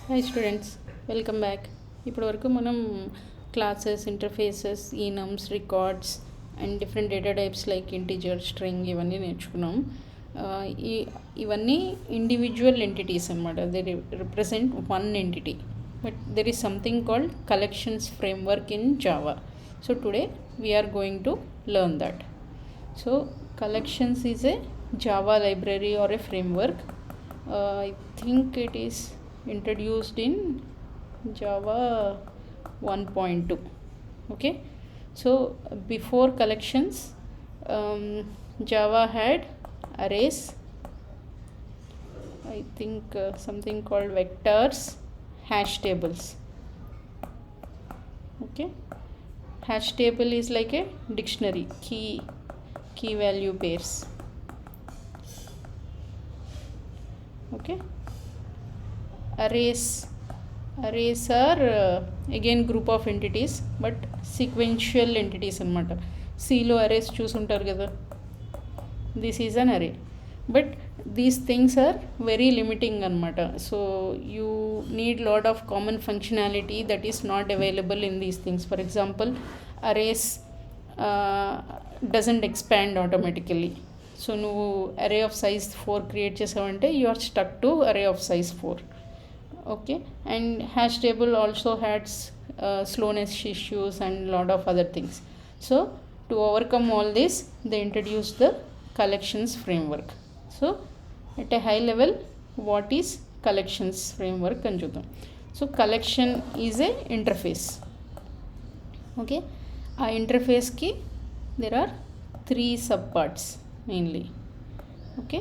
Hi students, welcome back. ఇప్పటివరకు మనం classes, interfaces, enums, records and different data types like integer, string ఇవన్నీ నేర్చుకున్నాం. ఇవన్నీ ఇండివిజువల్ ఎంటిటీస్ అనమాట. They represent one entity. But there is something called collections framework in Java. So today we are going to learn that. So collections is a Java library or a framework. I think it is introduced in Java 1.2. Okay, so before collections, Java had arrays, I think something called vectors, hash tables. Okay, hash table is like a dictionary, key value pairs. Okay, arrays are again group of entities but sequential entities అనమాట. Cలో arrays చూసుంటారు కదా, this is an array, but these things are very limiting అనమాట. So you need lot of common functionality that is not available in these things. For example, arrays doesn't expand automatically. So నువ్వు array of size 4 create చేసావంటే you are stuck to array of size 4. Okay, and hash table also has slowness issues and lot of other things. So to overcome all this they introduce the collections framework. So at a high level what is collections framework అని చూద్దాం. So collection is a interface. Okay, ఆ ఇంటర్ఫేస్కి there are 3 subparts mainly. Okay,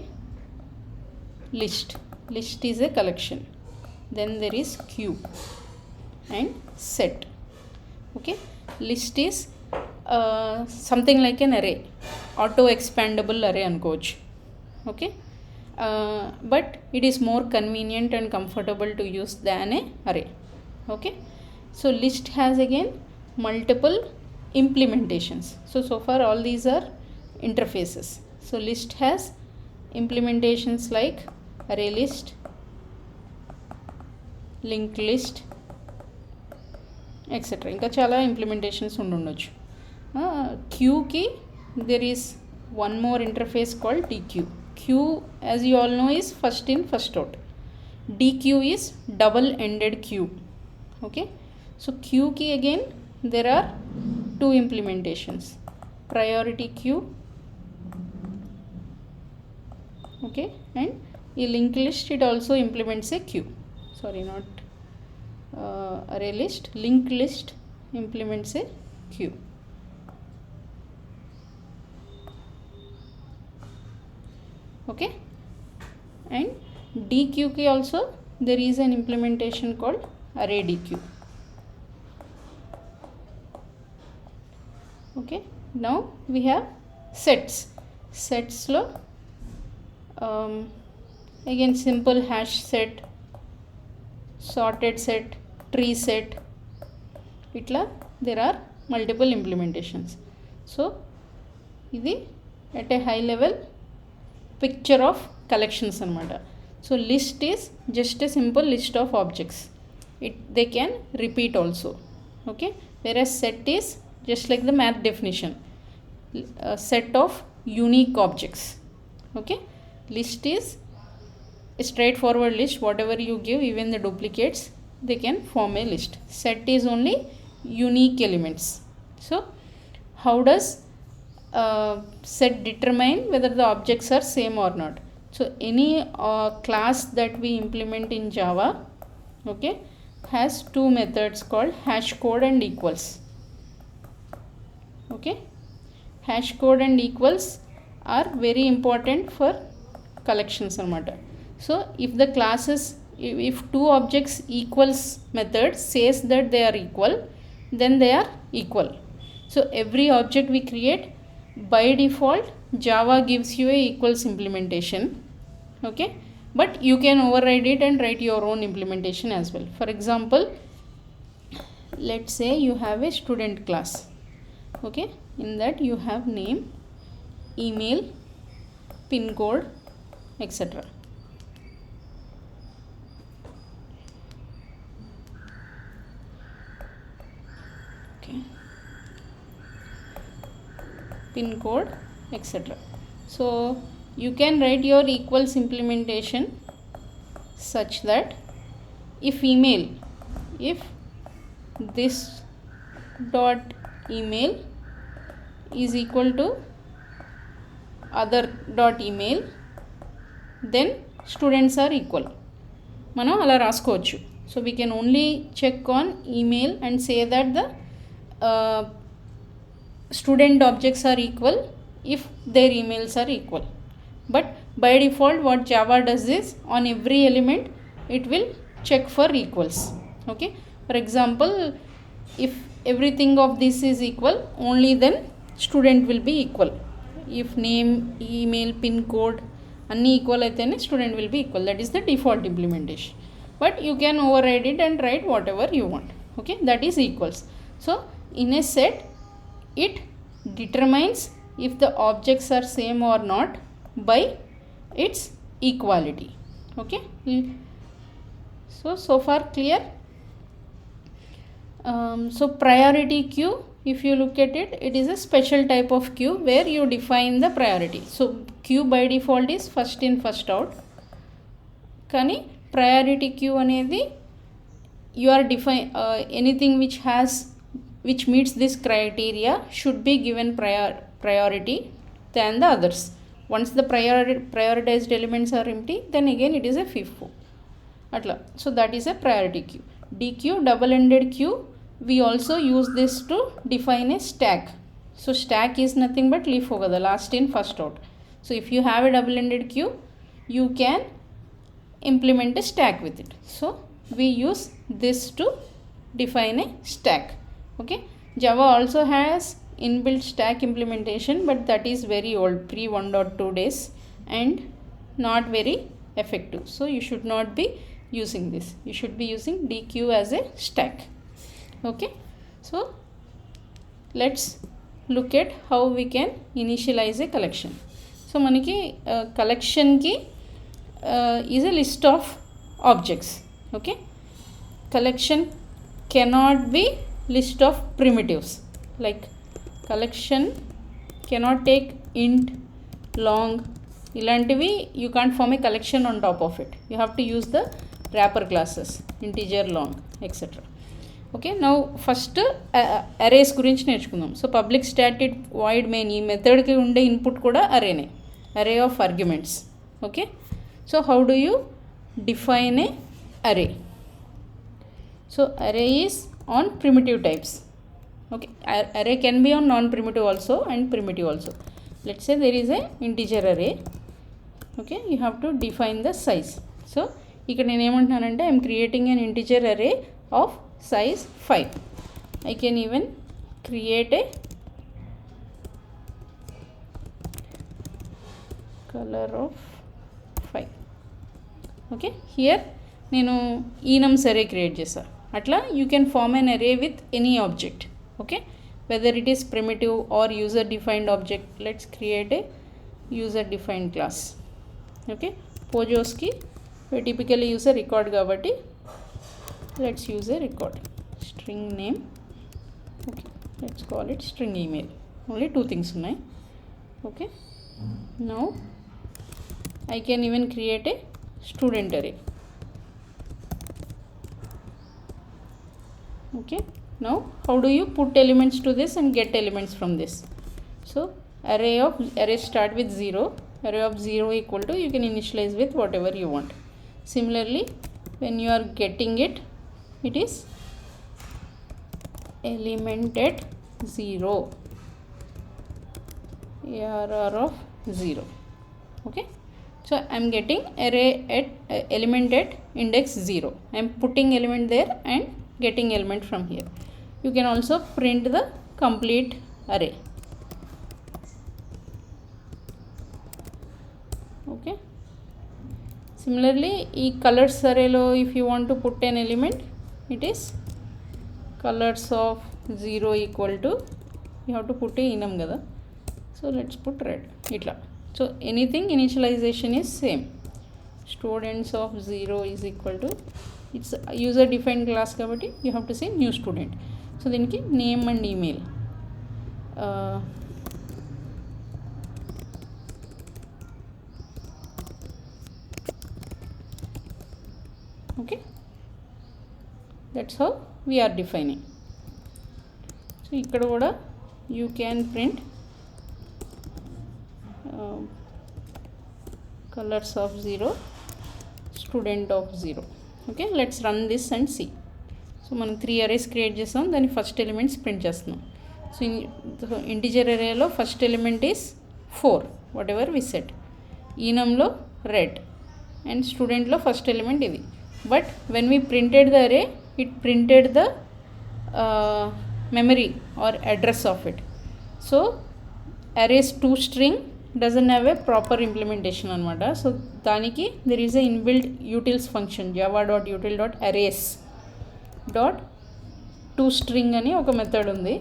list is a collection. Then there is queue and set. Okay, list is something like an array, auto expandable array ankochu. Okay, but it is more convenient and comfortable to use than a array. Okay, so list has again multiple implementations. So far all these are interfaces. So list has implementations like array list, linked list, etc. ఇంకా చాలా implementations ఉండొచ్చు. క్యూకి there is one more interface called dq. Q, as you all know, is first in first out. dq is double ended queue. Okay, so q ki again there are 2 implementations, priority queue, okay, and a linked list, it also implements a queue. Sorry, not array list, linked list implements a queue. Okay, and dq ki also there is an implementation called array dq. Okay, now we have sets lo again simple hash set, sorted set, tree set, itla there are multiple implementations. So idi at a high level picture of collections anamata. So list is just a simple list of objects, they can repeat also. Okay, whereas set is just like the math definition, a set of unique objects. Okay, list is a straightforward list, whatever you give, even the duplicates, they can form a list. Set is only unique elements. So how does set determine whether the objects are same or not? So any class that we implement in Java, okay, has 2 methods called hash code and equals. Okay, hash code and equals are very important for collections anamata. So if the classes, if 2 objects equals method says that they are equal, then they are equal. So every object we create, by default Java gives you a equals implementation. Okay, but you can override it and write your own implementation as well. For example, let's say you have a student class. Okay, in that you have name, email, pin code, etc. pin code, etc. So you can write your equals implementation such that if this dot email is equal to other dot email, then students are equal. మనం అలా రాసుకోవచ్చు. So we can only check on email and say that the student objects are equal if their emails are equal. But by default what Java does is on every element it will check for equals. Okay, for example, if everything of this is equal, only then student will be equal. If name, email, pin code అన్నీ equal అయితేనే student will be equal. That is the default implementation. But you can override it and write whatever you want. Okay, that is equals. So in a set it determines if the objects are same or not by its equality. Okay, so far clear. So priority queue, if you look at it, it is a special type of queue where you define the priority. So queue by default is first in first out, kani priority queue anedi you are define anything which meets this criteria should be given priority than the others. Once the prioritized elements are empty, then again it is a FIFO atla. So that is a priority queue. DQ, double-ended queue, we also use this to define a stack. So stack is nothing but LIFO kada, last in first out. So if you have a double-ended queue, you can implement a stack with it. So we use this to define a stack. Okay, Java also has inbuilt stack implementation, but that is very old, pre 1.2 days and not very effective. So you should not be using this. You should be using DQ as a stack. Okay, so let's look at how we can initialize a collection. So maniki collection ki is a list of objects. Okay, collection cannot be list of primitives. Like collection cannot take int, long, ilantivi you can't form a collection on top of it. You have to use the wrapper classes, integer, long, etc. Okay, now first arrays gurinchi నేర్చుకుందాం. So public static void main ఈ మెథడ్కి ఉండే input కూడా అరేనే, array of arguments. Okay, so how do you define a array? So array is on primitive types. Okay, array can be on non-primitive also and primitive also. Let's say there is a integer array. Okay, you have to define the size. So ఇక్కడ నేను ఏమంటున్నానంటే I'm creating an integer array of size 5. I can even create a color of 5. Okay, here నేను enums array create చేసా. atla you can form an array with any object. Okay, whether it is primitive or user defined object. Let's create a user defined class. Okay, pojos ki we typically use a record kabatti let's use a record. String name, okay, let's call it string email. Only two things unnai. Okay, now I can even create a student array. Okay, now how do you put elements to this and get elements from this? So array start with 0, array of 0 equal to, you can initialize with whatever you want. Similarly, when you are getting it, it is element at 0, arr of 0. Okay, so I am getting array at element at index 0. I am putting element there and getting element from here. You can also print the complete array. Okay, similarly ee colors array lo if you want to put an element, it is colors of 0 equal to, you have to put a enum kada. So let's put red itla. So anything initialization is same. Students of 0 is equal to, it's user defined class kabatti you have to say new student. So దీనికి name and email, Okay, that's how we are defining. So ikkada kuda you can print colors of 0, student of 0. Okay, let's run this and see. So మనం 3 arrays create చేస్తాం, దాని first elements print చేస్తున్నాం. So integer అరేలో first element is 4, whatever we set. ఈనంలో red and స్టూడెంట్లో first element ఇది. But when we printed the array, it printed the memory or address of it. So arrays to string doesn't have a proper implementation anamata. So daniki there is a inbuilt utils function, java.util.arrays to string ani oka method undi.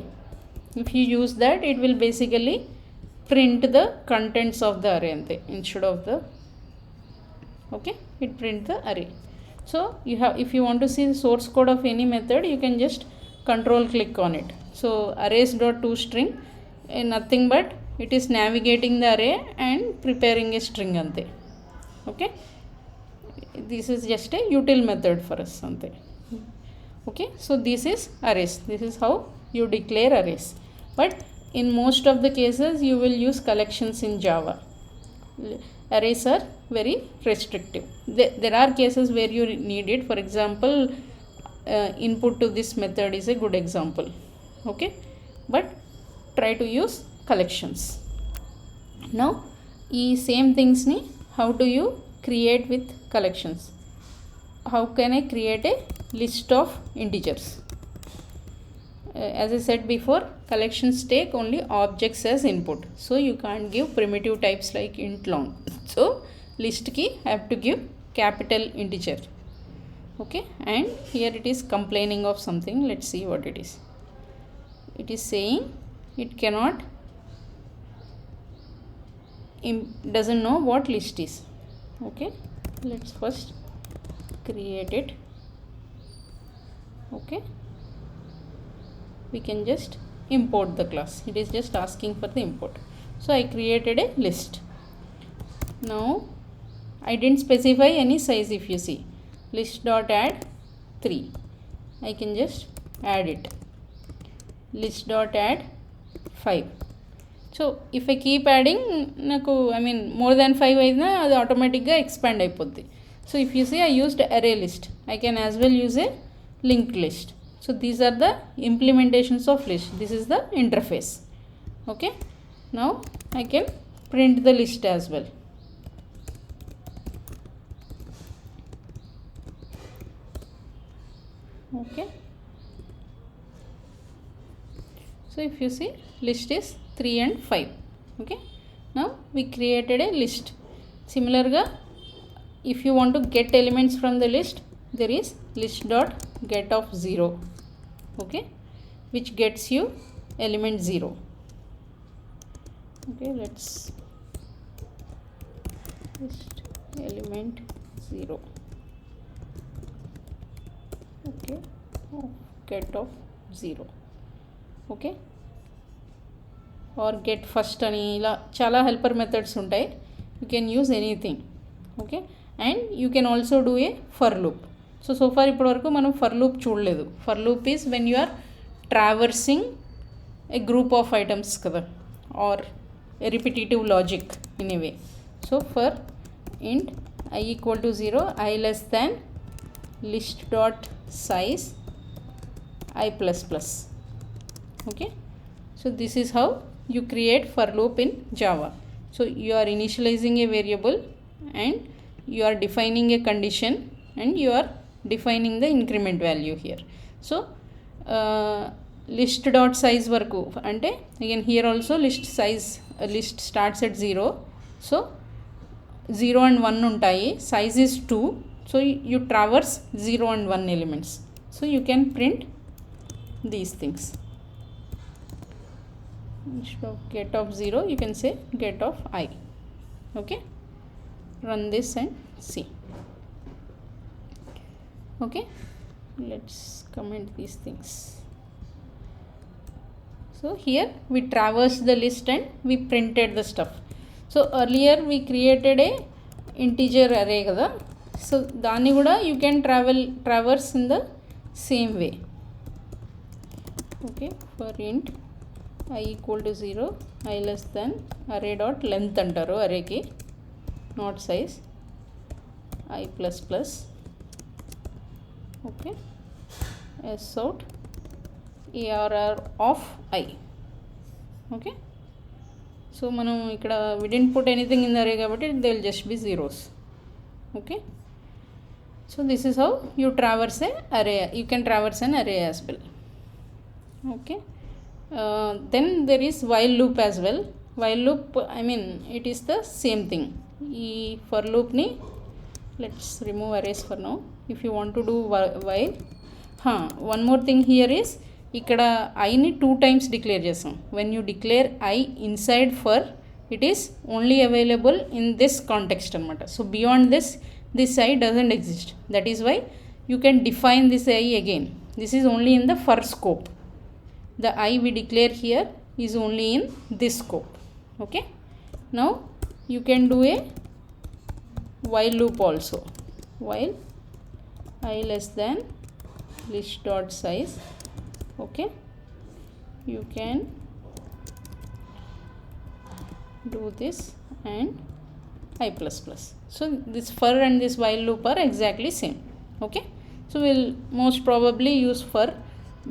If you use that, it will basically print the contents of the array ante instead of the, okay, it print the array. So you have, if you want to see the source code of any method, you can just control click on it. So arrays.toString, nothing but it is navigating the array and preparing a string ante. Okay, this is just a util method for us ante. Okay, so this is arrays, this is how you declare arrays. But in most of the cases you will use collections in Java. Arrays are very restrictive. There are cases where you need it. For example, input to this method is a good example. Okay, but try to use collections. Now ee same things ni how do you create with collections? How can I create a list of integers? As I said before, collections take only objects as input, so you can't give primitive types like int long. So list ki I have to give capital integer. Okay, and here it is complaining of something. Let's see what it is. It is saying it cannot, doesn't know what list is. Okay, let's first create it. Okay, we can just import the class. It is just asking for the import. So I created a list. Now I didn't specify any size. If you see, list.add 3, I can just add it. List.add 5. So if I keep adding, naku more than 5 aina adi automatic ga expand ayipoddi. So if you see, I used array list, I can as well use a linked list. So these are the implementations of list. This is the interface. Okay, now I can print the list as well. Okay, so if you see, list is 3 and 5. Okay, now we created a list. Similar ga, if you want to get elements from the list, there is list.get of 0. Okay, which gets you element 0. Okay, let's list element 0. Okay, get of 0. Okay, or get first ani ila chala helper methods untayi. You can use anything. Okay, and you can also do a for loop. So far ippadu varaku manam for loop chudaledu. For loop is when you are traversing a group of items kada, or a repetitive logic in a way. So for int I equal to 0, I less than list dot size I plus plus. Okay, so this is how you create for loop in Java. So you are initializing a variable and you are defining a condition and you are defining the increment value here. So list dot size varaku ante, again here also list size, list starts at 0. So 0 and 1 untayi, size is 2. So you traverse 0 and 1 elements. So you can print these things. Instead of get of 0, you can say get of I. Okay, run this and see. Okay, let's comment these things. So here we traversed the list and we printed the stuff. So earlier we created a integer array kada. So దాన్ని కూడా you can traverse in the same way. Okay, for ఇంట్ I equal to 0, I less than array dot length అంటారు అరేకి, not size, I plus plus. Okay, s out arr of I. Okay, so మనం ఇక్కడ we didn't put anything in the array కాబట్టి they will just be zeros. Okay, so this is how you traverse a array. You can traverse an array as well. Okay, then there is while loop as well. While loop, I mean, it is the same thing. ఈ for loop ni, let's remove arrays for now. If you want to do while, one more thing here is ఇక్కడ I ని 2 times declare చేసాం. when you declare I inside for, it is only available in this context అనమాట. so beyond this I doesn't exist. that is why you can define this I again. this is only in the for scope. the I we declare here is only in this scope. Okay, now you can do a while loop also. while I less than list dot size. Okay, you can do this and I plus plus. so this for and this while loop are exactly same. Okay, so we'll most probably use for,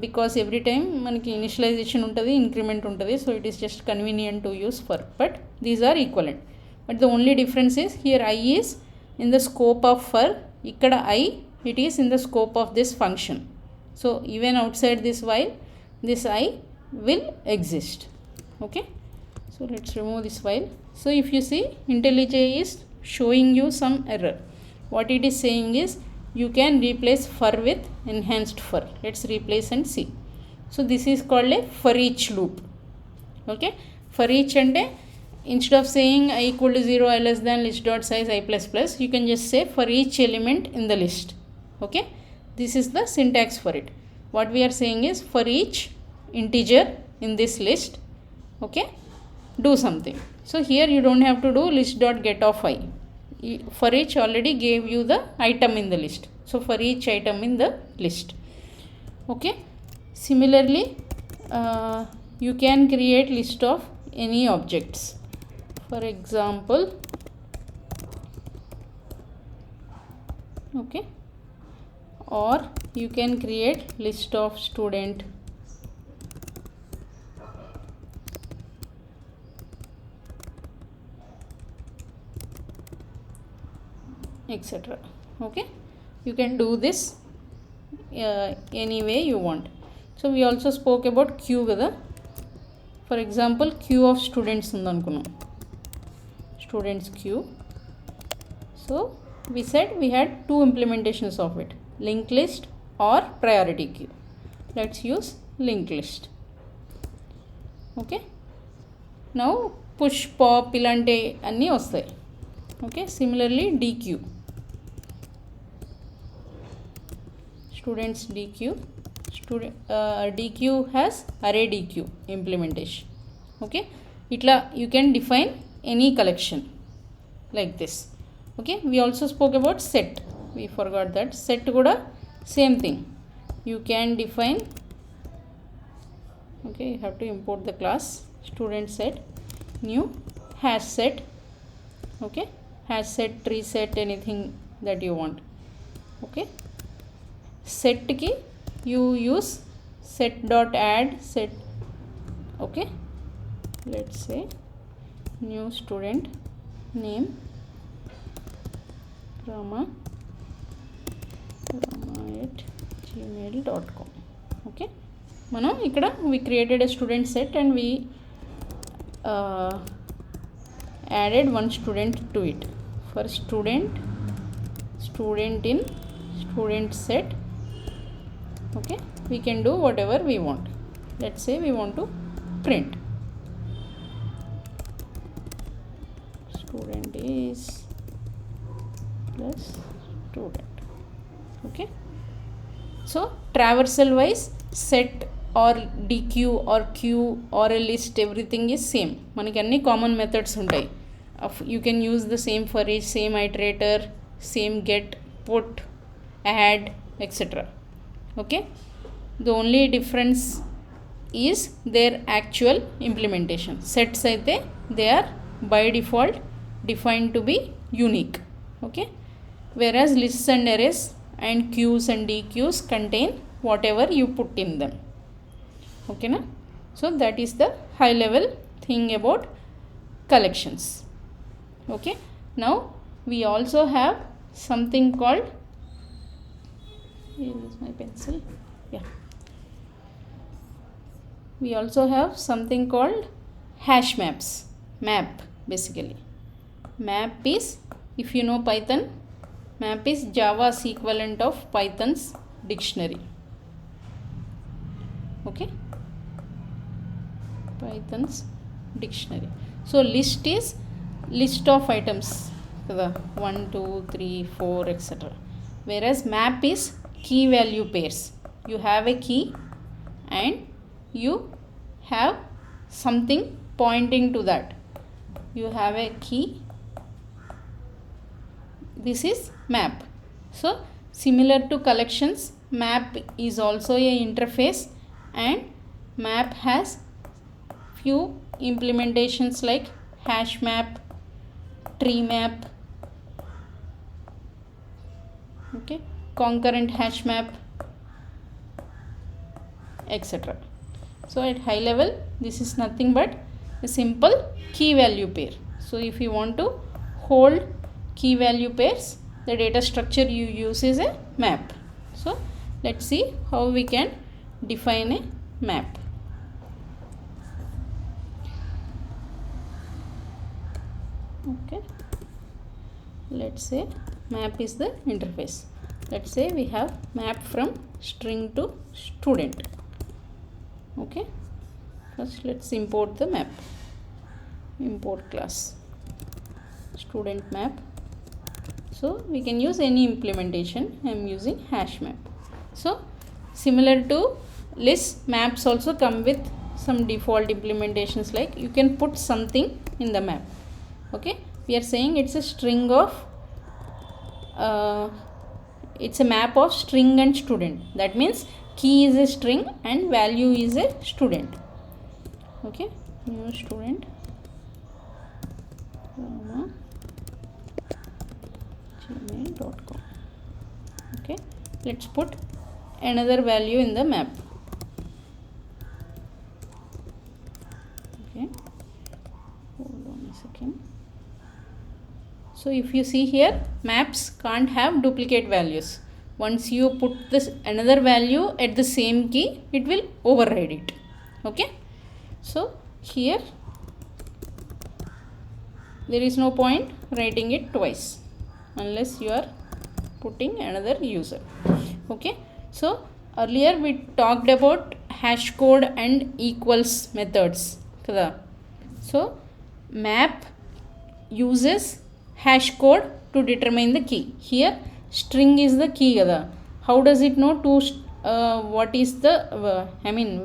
because every time మనకి initialization ఉంటుంది, increment ఉంటుంది, so it is just convenient to use for. But these are equivalent. But the only difference is here I is in the scope of for, ఇక్కడ I it is in the scope of this function. So even outside this while this I will exist. Okay, so let's remove this while. So if you see IntelliJ is showing you some error. what it is saying is you can replace for with enhanced for. let's replace and see. so this is called a for each loop. okay, for each ante instead of saying I equal to 0, I less than list dot size I plus plus, you can just say for each element in the list. okay, this is the syntax for it. what we are saying is for each integer in this list, okay, do something. so here you don't have to do list dot get of I. for each already gave you the item in the list. so for each item in the list. okay, similarly you can create list of any objects. for example, okay, or you can create list of student, etc. okay, you can do this any way you want. so we also spoke about queue kada. for example, queue of students undanukunnam, students queue. so we said we had 2 implementations of it, linked list or priority queue. let's use linked list. okay, now push pop ilanti anni vastayi. okay, similarly dq, students dq, dq has array dq implementation. okay, itla you can define any collection like this. okay, we also spoke about set. we forgot that set kuda same thing, you can define. okay, you have to import the class student set, new hash set. okay, hash set, tree set, anything that you want. okay, set ki you use set dot add set. okay, let's say new student name Rama at gmail.com. okay, మనం ఇక్కడ we created a student set and we added one student to it. for student in student set. okay, we can do whatever we want. let's say we want to print student is plus student. okay, so traversal wise set or dq or queue or a list, everything is same. మనకి అన్ని common methods ఉంటాయి. you can use the same for each, same iterator, same get, put, add, etc. Okay, the only difference is their actual implementation. Sets aithe they are by default defined to be unique. Okay, whereas lists and arrays and queues and dequeues contain whatever you put in them. Okay na? So that is the high level thing about collections. Okay, now we also have something called, here is my pencil, yeah, we also have something called hash maps. Map, basically map is, if you know Python, map is Java's equivalent of Python's dictionary. Okay, Python's dictionary. So list is list of items, 1 2 3 4 etc. Whereas map is key value pairs. You have a key and you have something pointing to that. You have a key, this is map. So similar to collections, map is also a interface, and map has few implementations like hash map, tree map, okay, concurrent hash map, etc. So at high level, this is nothing but a simple key value pair. So if you want to hold key value pairs, the data structure you use is a map. So let's see how we can define a map. Okay, let's say map is the interface. Let's say we have map from string to student. Okay, first let's import the map. Import class student map. So we can use any implementation. I am using hash map. So similar to list, maps also come with some default implementations, like you can put something in the map. Okay, we are saying it's a string of it's a map of string and student. That means key is a string and value is a student. Okay, new student gmail.com. Okay, let's put another value in the map. Okay, hold on a second. So if you see here, maps can't have duplicate values. Once you put this another value at the same key, it will override it. Okay, so here there is no point writing it twice unless you are putting another user. Okay, so earlier we talked about hash code and equals methods. So map uses hash code to determine the key. Here string is the key. How does it know to what is the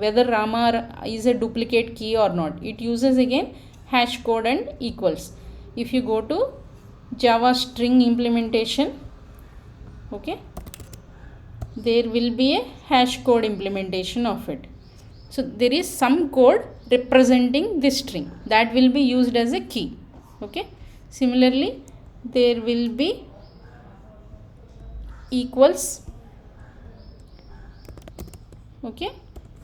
whether Rama is a duplicate key or not? It uses again hash code and equals. If you go to Java string implementation, okay, there will be a hash code implementation of it. So there is some code representing this string that will be used as a key. Okay, similarly there will be equals, okay,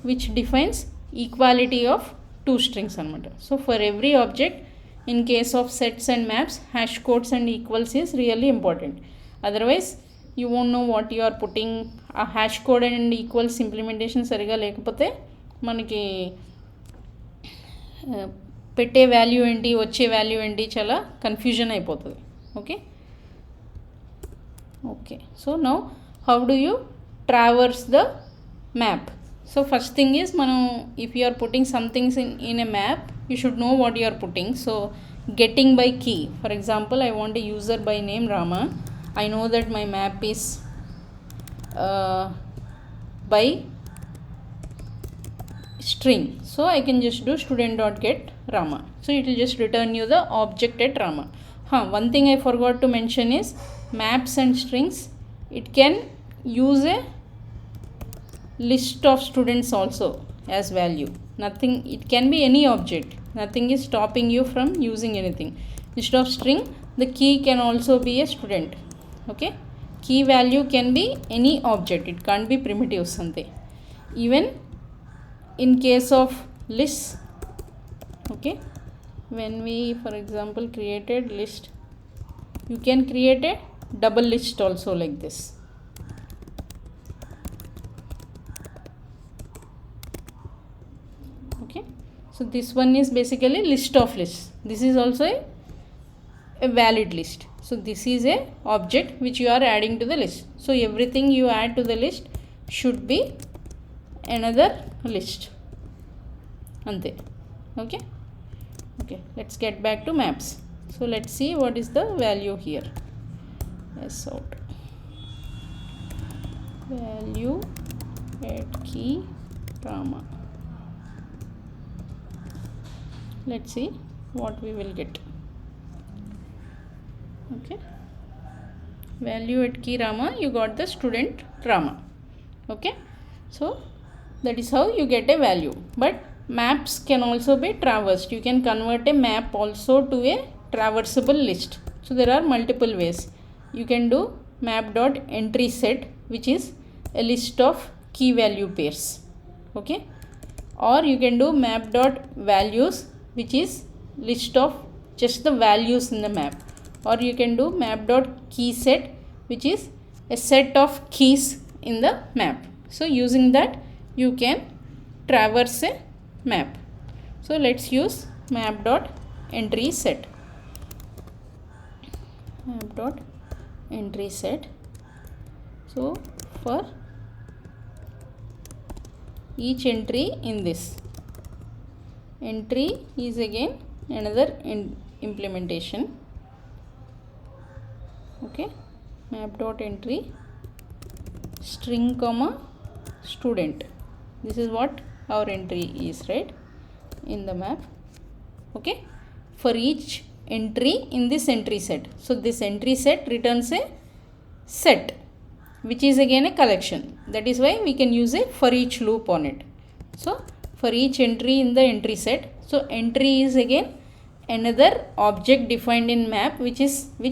which defines equality of two strings anamata. So for every object, in case of sets and maps, hash codes and equals is really important. Otherwise you won't know what you are putting. A hash code and equals implementation సరిగా లేకపోతే మనకి పెట్టే value ఏంటి వచ్చే value ఏంటి చాలా confusion అయిపోతుంది. Okay okay so now how do you traverse the map? So first thing is మనం if you are putting some things in a map, you should know what you are putting. So getting by key, for example, I want a user by name Rama. I know that my map is by string, so I can just do student.get Rama. So it will just return you the object at Rama. One thing I forgot to mention is maps and strings. It can use a list of students also as value. Nothing, it can be any object. Nothing is stopping you from using anything. Instead of string, the key can also be a student. Okay, key value can be any object. It can't be primitive something. Even in case of lists, okay, when we for example created list, you can create a double list also like this. Okay, so this one is basically list of lists. This is also a valid list. So this is a object which you are adding to the list. So everything you add to the list should be another list. Ante. Okay. Okay, let's get back to maps. So let's see what is the value here. S out. Value at key Rama. Let's see what we will get. Okay, value at key Rama, you got the student Rama. Okay, so that is how you get a value. But maps can also be traversed. You can convert a map also to a traversable list. So there are multiple ways. You can do map.entry set, which is a list of key value pairs. Okay, or you can do map.values, which is list of just the values in the map. Or you can do map.keyset, which is a set of keys in the map. So using that you can traverse a map. So let's use map.entry set. Map.entry set. So for each entry in this, entry is again another implementation. Okay, map.entry string comma student. This is what our entry is, right, in the map. Okay, for each entry in this entry set. So this entry set returns a set, which is again a collection. That is why we can use a for each loop on it. So for each entry in the entry set, so entry is again another object defined in map which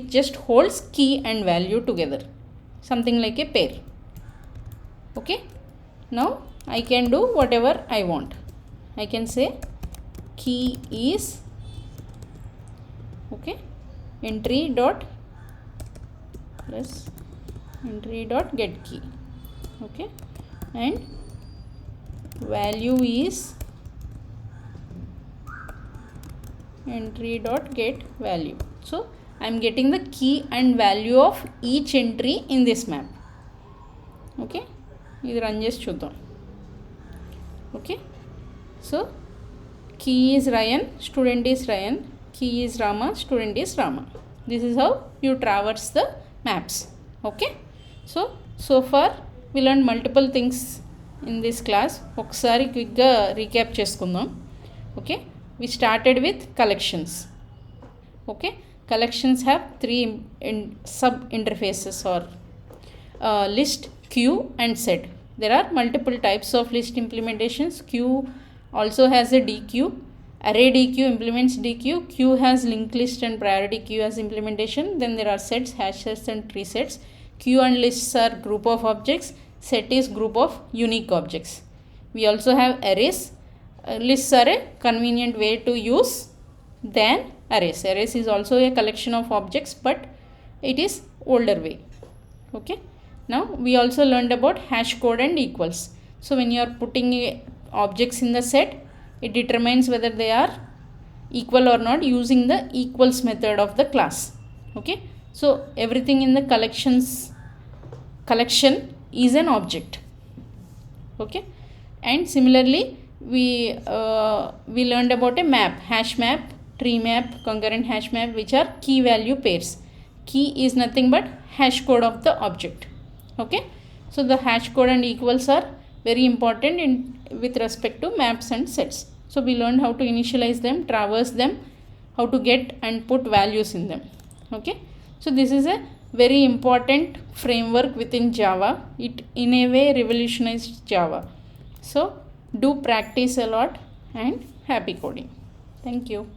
just holds key and value together, something like a pair. Okay, now I can do whatever I want. I can say key is, okay, entry dot plus entry dot get key. Okay, and value is entry dot get value. So I am getting the key and value of each entry in this map. Okay, ఇది run చేసి చూద్దాం. Okay, so key is Ryan, student is Ryan, key is Rama, student is Rama. This is how you traverse the maps. Okay, so far we learned multiple things in this class. ఒకసారి క్విక్గా recap చేసుకుందాం. Okay, we started with collections. Okay, collections have three sub interfaces, or list, queue and set. There are multiple types of list implementations. Queue also has a DQ. Array DQ implements DQ. Queue has linked list and priority queue as implementation. Then there are sets, hash sets and tree sets. Queue and lists are group of objects. Set is group of unique objects. We also have arrays. Lists are a convenient way to use than arrays. Arrays is also a collection of objects, but it is older way. Okay, now we also learned about hash code and equals. So when you are putting objects in the set, it determines whether they are equal or not using the equals method of the class. Okay, so everything in the collection is an object. Okay, and similarly we learned about a map, hash map, tree map, concurrent hash map, which are key value pairs. Key is nothing but hash code of the object. Okay, so the hash code and equals are very important with respect to maps and sets. So we learned how to initialize them, traverse them, how to get and put values in them. Okay, so this is a very important framework within Java. It in a way revolutionized Java. So do practice a lot and happy coding. Thank you.